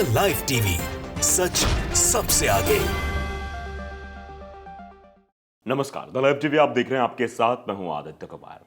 The live TV, सच सबसे आगे। नमस्कार, द लाइव टीवी आप देख रहे हैं, आपके साथ मैं हूं आदित्य कुमार।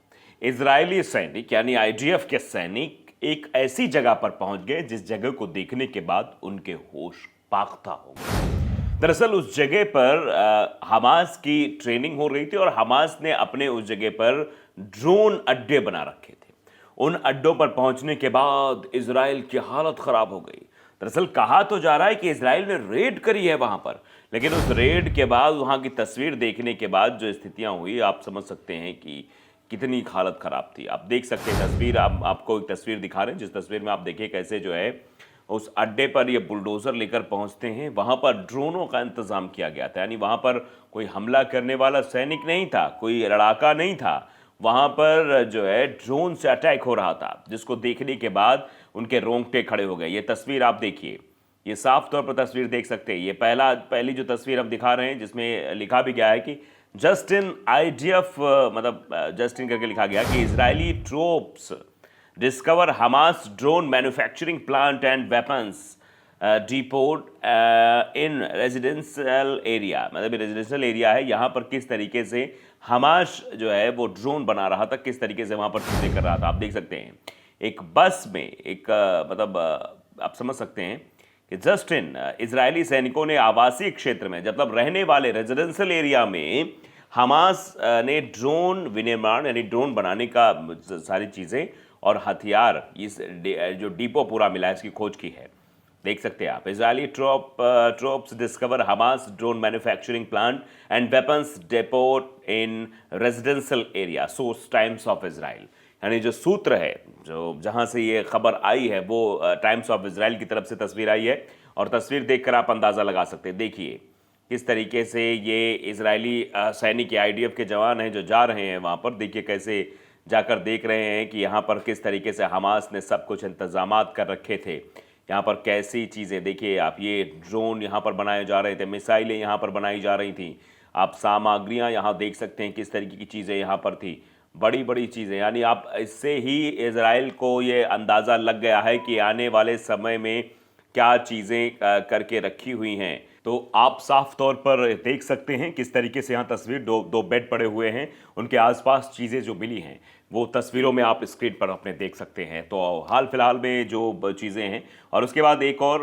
इजरायली सैनिक यानी आईडीएफ के सैनिक एक ऐसी जगह पर पहुंच गए जिस जगह को देखने के बाद उनके होश पाख्ता हो गए। दरअसल उस जगह पर हमास की ट्रेनिंग हो रही थी और हमास ने अपने उस जगह पर ड्रोन अड्डे बना रखे थे। उन अड्डों पर पहुंचने के बाद इजराइल की हालत खराब हो गई। दरअसल कहा तो जा रहा है कि इजराइल ने रेड करी है वहां पर, लेकिन उस रेड के बाद वहां की तस्वीर देखने के बाद जो स्थितियां हुई, आप समझ सकते हैं कि कितनी हालत खराब थी। आप देख सकते हैं तस्वीर, आपको एक तस्वीर दिखा रहे हैं, जिस तस्वीर में आप देखिए कैसे जो है उस अड्डे पर ये बुलडोजर लेकर पहुंचते हैं। वहां पर ड्रोनों का इंतजाम किया गया था, यानी वहां पर कोई हमला करने वाला सैनिक नहीं था, कोई लड़ाका नहीं था, वहां पर जो है ड्रोन से अटैक हो रहा था, जिसको देखने के बाद उनके रोंगटे खड़े हो गए। ये तस्वीर आप देखिए, ये साफ तौर पर तस्वीर देख सकते हैं। ये पहली जो तस्वीर हम दिखा रहे हैं, जिसमें लिखा भी गया है कि जस्टिन आईडीएफ, मतलब जस्टिन करके लिखा गया कि Israeli troops discover Hamas drone manufacturing plant and weapons depot in residential area. मतलब रेजिडेंशियल एरिया है, यहाँ पर किस तरीके से हमास जो है वो ड्रोन बना रहा था, किस तरीके से वहाँ पर चीज़ें कर रहा था। आप देख सकते हैं एक बस में एक आप समझ सकते हैं कि जस्टिन इजरायली सैनिकों ने आवासीय क्षेत्र में, मतलब रहने वाले रेजिडेंशियल एरिया में हमास ने ड्रोन विनिर्माण यानी ड्रोन बनाने का सारी चीज़ें और हथियार, इस जो डिपो पूरा मिला है, इसकी खोज की है। देख सकते हैं आप, Israeli troops discover Hamas drone manufacturing plant and weapons deputy in residential area, source times of Israel. यानी जो सूत्र है, जो जहां से ये खबर आई है, वो टाइम्स ऑफ इजराइल की तरफ से तस्वीर आई है, और तस्वीर देखकर आप अंदाज़ा लगा सकते हैं। देखिए किस तरीके से ये इजरायली सैनिक, आईडीएफ के जवान हैं जो जा रहे हैं वहाँ पर। देखिए कैसे जाकर देख रहे हैं कि यहाँ पर किस तरीके से हमास ने सब कुछ इंतजामात कर रखे थे। यहाँ पर कैसी चीज़ें देखिए आप, ये ड्रोन यहाँ पर बनाए जा रहे थे, मिसाइलें यहाँ पर बनाई जा रही थी, आप सामग्रियाँ यहाँ देख सकते हैं किस तरीके की चीज़ें यहाँ पर थी, बड़ी बड़ी चीज़ें। यानी आप इससे ही इजराइल को ये अंदाज़ा लग गया है कि आने वाले समय में क्या चीज़ें करके रखी हुई हैं। तो आप साफ तौर पर देख सकते हैं किस तरीके से यहाँ तस्वीर, दो बेड पड़े हुए हैं, उनके आसपास चीज़ें जो मिली हैं वो तस्वीरों में आप स्क्रीन पर अपने देख सकते हैं। तो हाल फिलहाल में जो चीज़ें हैं, और उसके बाद एक और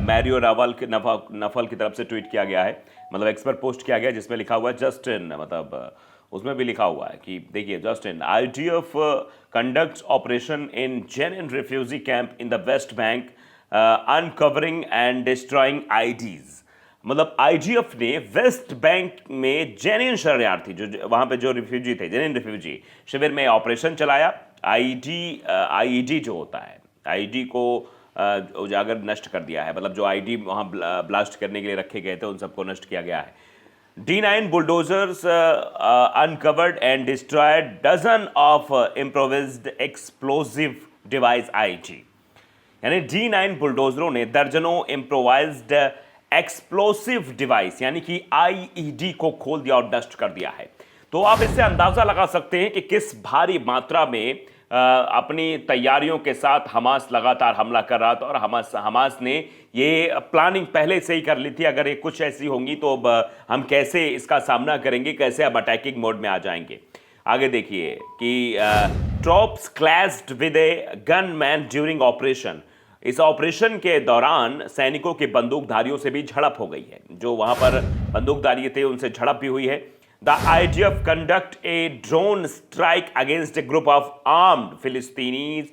मैरियो नफल की तरफ से ट्वीट किया गया है, मतलब एक्स पर पोस्ट किया गया, जिसमें लिखा हुआ है जस्टिन, मतलब उसमें भी लिखा हुआ है कि देखिए Justin, IDF conducts operation in Jenin refugee camp in the West Bank, uncovering and destroying IEDs. मतलब आईडीएफ ने वेस्ट बैंक में जेनिन शरणार्थी, जो वहां पे जो रिफ्यूजी थे, जेनिन रिफ्यूजी शिविर में ऑपरेशन चलाया। आईईडी जो होता है, आईडी को उजागर नष्ट कर दिया है, मतलब जो आईडी वहां ब्लास्ट करने के लिए रखे गए थे उन सबको नष्ट किया गया है। D9 bulldozers uncovered and destroyed dozen of improvised explosive device IG। यानी D9 बुलडोजरों ने दर्जनों इम्प्रोवाइज्ड एक्सप्लोसिव डिवाइस यानी कि आईईडी को खोल दिया और नष्ट कर दिया है। तो आप इससे अंदाजा लगा सकते हैं कि किस भारी मात्रा में अपनी तैयारियों के साथ हमास लगातार हमला कर रहा था, और हमास ने ये प्लानिंग पहले से ही कर ली थी, अगर ये कुछ ऐसी होंगी तो हम कैसे इसका सामना करेंगे, कैसे अब अटैकिंग मोड में आ जाएंगे। आगे देखिए कि troops clashed with A gunman during operation. इस ऑपरेशन के दौरान सैनिकों के बंदूकधारियों से भी झड़प हो गई है, जो वहां पर बंदूकधारी थे उनसे झड़प भी हुई है। The IDF conduct a drone strike against a group of armed Philistinis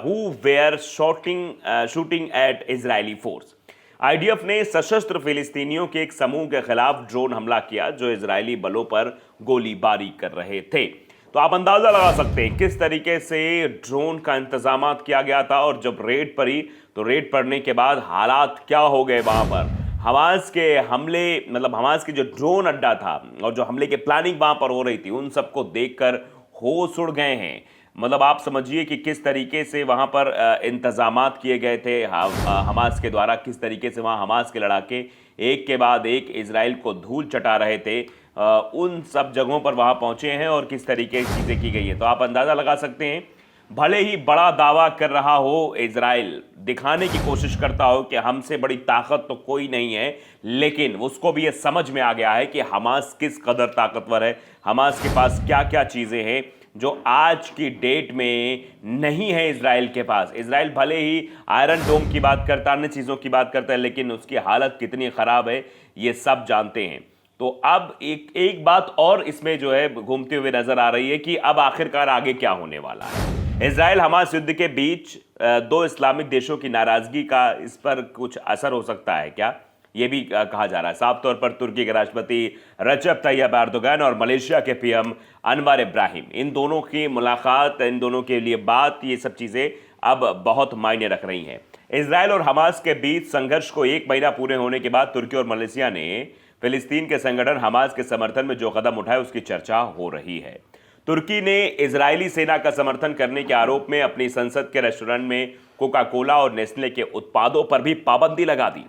who were shooting at Israeli force। IDF ने सशस्त्र फिलिस्तीनियों के एक समूह के खिलाफ ड्रोन हमला किया जो इजरायली बलों पर गोलीबारी कर रहे थे। तो आप अंदाजा लगा सकते हैं किस तरीके से ड्रोन का इंतजाम किया गया था, और जब रेड पड़ी तो रेड पड़ने के बाद हालात क्या हो गए वहां पर। हमास के हमले, मतलब हमास की जो ड्रोन अड्डा था और जो हमले की प्लानिंग वहां पर हो रही थी, उन सबको देखकर होश उड़ गए हैं। मतलब आप समझिए कि किस तरीके से वहां पर इंतजामात किए गए थे हमास के द्वारा, किस तरीके से वहां हमास के लड़ाके एक के बाद एक इजराइल को धूल चटा रहे थे, उन सब जगहों पर वहां पहुंचे हैं और किस तरीके की चीज़ें की गई हैं। तो आप अंदाज़ा लगा सकते हैं भले ही बड़ा दावा कर रहा हो इजराइल, दिखाने की कोशिश करता हो कि हमसे बड़ी ताकत तो कोई नहीं है, लेकिन उसको भी ये समझ में आ गया है कि हमास किस कदर ताकतवर है, हमास के पास क्या क्या चीज़ें हैं जो आज की डेट में नहीं है इजराइल के पास। इजराइल भले ही आयरन डोम की बात करता है, अन्य चीज़ों की बात करता है, लेकिन उसकी हालत कितनी ख़राब है ये सब जानते हैं। तो अब एक बात और इसमें जो है घूमते हुए नजर आ रही है कि अब आखिरकार आगे क्या होने वाला है। इजराइल हमास युद्ध के बीच दो इस्लामिक देशों की नाराजगी का इस पर कुछ असर हो सकता है क्या, ये भी कहा जा रहा है। साफ तौर पर तुर्की के राष्ट्रपति रजब तैयब एर्दोगन और मलेशिया के पीएम अनवर इब्राहिम, इन दोनों की मुलाकात, इन दोनों के लिए बात, ये सब चीज़ें अब बहुत मायने रख रही हैं। इजराइल और हमास के बीच संघर्ष को 1 महीना पूरे होने के बाद तुर्की और मलेशिया ने फिलिस्तीन के संगठन हमास के समर्थन में जो कदम उठाए उसकी चर्चा हो रही है। तुर्की ने इजरायली सेना का समर्थन करने के आरोप में अपनी संसद के रेस्टोरेंट में कोका कोला और नेस्ले के उत्पादों पर भी पाबंदी लगा दी।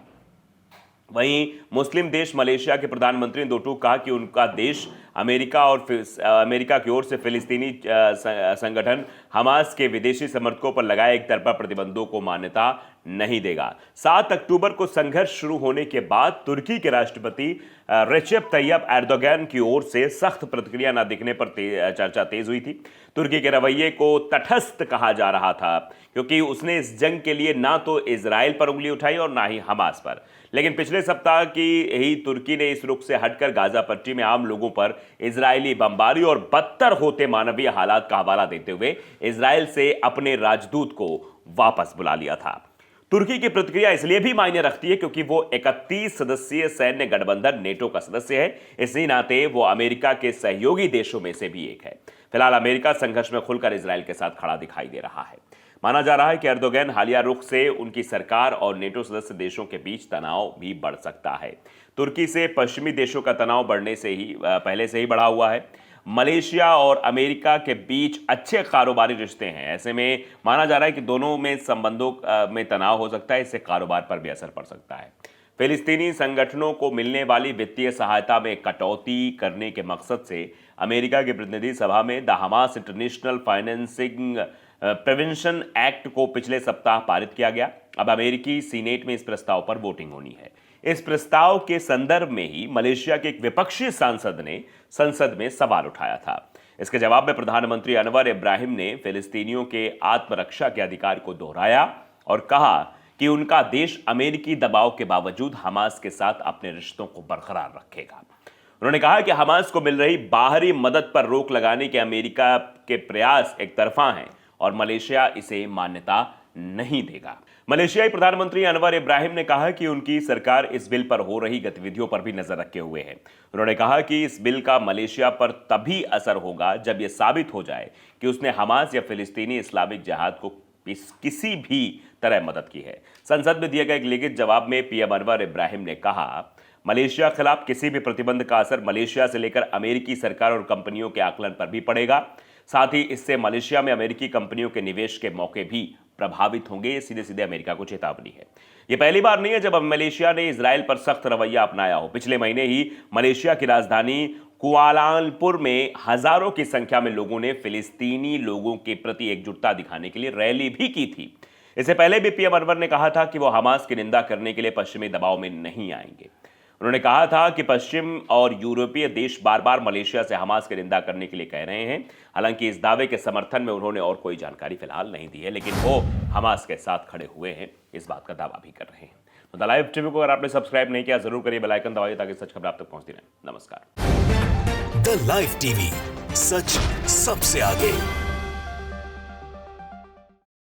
वहीं मुस्लिम देश मलेशिया के प्रधानमंत्री ने दो टूक कहा कि उनका देश अमेरिका की ओर से फिलिस्तीनी संगठन हमास के विदेशी समर्थकों पर लगाए एक तरफा प्रतिबंधों को मान्यता नहीं देगा। 7 अक्टूबर को संघर्ष शुरू होने के बाद तुर्की के राष्ट्रपति रेसेप तैयब एर्दोगन की ओर से सख्त प्रतिक्रिया न दिखने पर चर्चा तेज हुई थी। तुर्की के रवैये को तटस्थ कहा जा रहा था क्योंकि उसने इस जंग के लिए ना तो इजराइल पर उंगली उठाई और ना ही हमास पर। लेकिन पिछले सप्ताह की ही तुर्की ने इस रुख से हटकर गाजा पट्टी में आम लोगों पर इजरायली बमबारी और बदतर होते मानवीय हालात का हवाला देते हुए इजराइल से अपने राजदूत को वापस बुला लिया था। तुर्की की प्रतिक्रिया इसलिए भी मायने रखती है क्योंकि वो 31 सदस्यीय सैन्य गठबंधन नेटो का सदस्य है, इसी नाते वो अमेरिका के सहयोगी देशों में से भी एक है। फिलहाल अमेरिका संघर्ष में खुलकर इजराइल के साथ खड़ा दिखाई दे रहा है। माना जा रहा है कि एर्दोगन हालिया रुख से उनकी सरकार और नेटो सदस्य देशों के बीच तनाव भी बढ़ सकता है। तुर्की से पश्चिमी देशों का तनाव बढ़ने से ही पहले से ही बढ़ा हुआ है। मलेशिया और अमेरिका के बीच अच्छे कारोबारी रिश्ते हैं, ऐसे में माना जा रहा है कि दोनों में संबंधों में तनाव हो सकता है, इससे कारोबार पर भी असर पड़ सकता है। फिलिस्तीनी संगठनों को मिलने वाली वित्तीय सहायता में कटौती करने के मकसद से अमेरिका की प्रतिनिधि सभा में the Hamas international financing prevention act को पिछले सप्ताह पारित किया गया। अब अमेरिकी सीनेट में इस प्रस्ताव पर वोटिंग होनी है। इस प्रस्ताव के संदर्भ में ही मलेशिया के एक विपक्षी सांसद ने संसद में सवाल उठाया था। इसके जवाब में प्रधानमंत्री अनवर इब्राहिम ने फिलिस्तीनियों के आत्मरक्षा के अधिकार को दोहराया और कहा कि उनका देश अमेरिकी दबाव के बावजूद हमास के साथ अपने रिश्तों को बरकरार रखेगा। उन्होंने कहा कि हमास को मिल रही बाहरी मदद पर रोक लगाने के अमेरिका के प्रयास एक तरफा हैं और मलेशिया इसे मान्यता नहीं देगा। मलेशियाई प्रधानमंत्री अनवर इब्राहिम ने कहा कि उनकी सरकार इस बिल पर हो रही गतिविधियों पर भी नजर रखे हुए है। उन्होंने कहा कि इस बिल का मलेशिया पर तभी असर होगा जब यह साबित हो जाए कि उसने हमास या फिलिस्तीनी इस्लामिक जिहाद को किसी भी तरह मदद की है। संसद में दिए गए एक लिखित जवाब में पीएम अनवर इब्राहिम ने कहा, मलेशिया खिलाफ किसी भी प्रतिबंध का असर मलेशिया से लेकर अमेरिकी सरकार और कंपनियों के आकलन पर भी पड़ेगा। साथ ही इससे मलेशिया में अमेरिकी कंपनियों के निवेश के मौके भी प्रभावित होंगे। ये सीधे सीधे अमेरिका को चेतावनी है। यह पहली बार नहीं है जब मलेशिया ने इजराइल पर सख्त रवैया अपनाया हो। पिछले महीने ही मलेशिया की राजधानी कुआलालंपुर में हजारों की संख्या में लोगों ने फिलिस्तीनी लोगों के प्रति एकजुटता दिखाने के लिए रैली भी की थी। इससे पहले भी पीएम अनवर ने कहा था कि वो हमास की निंदा करने के लिए पश्चिमी दबाव में नहीं आएंगे। उन्होंने कहा था कि पश्चिम और यूरोपीय देश बार बार मलेशिया से हमास की निंदा करने के लिए कह रहे हैं। हालांकि इस दावे के समर्थन में उन्होंने और कोई जानकारी फिलहाल नहीं दी है, लेकिन वो हमास के साथ खड़े हुए हैं, इस बात का दावा भी कर रहे हैं। तो द लाइव टीवी को अगर आपने सब्सक्राइब नहीं किया जरूर करिए, बेल आइकन दबाइए ताकि सच खबर आप तक पहुंचती रहे। नमस्कार। द लाइव टीवी, सच सबसे आगे।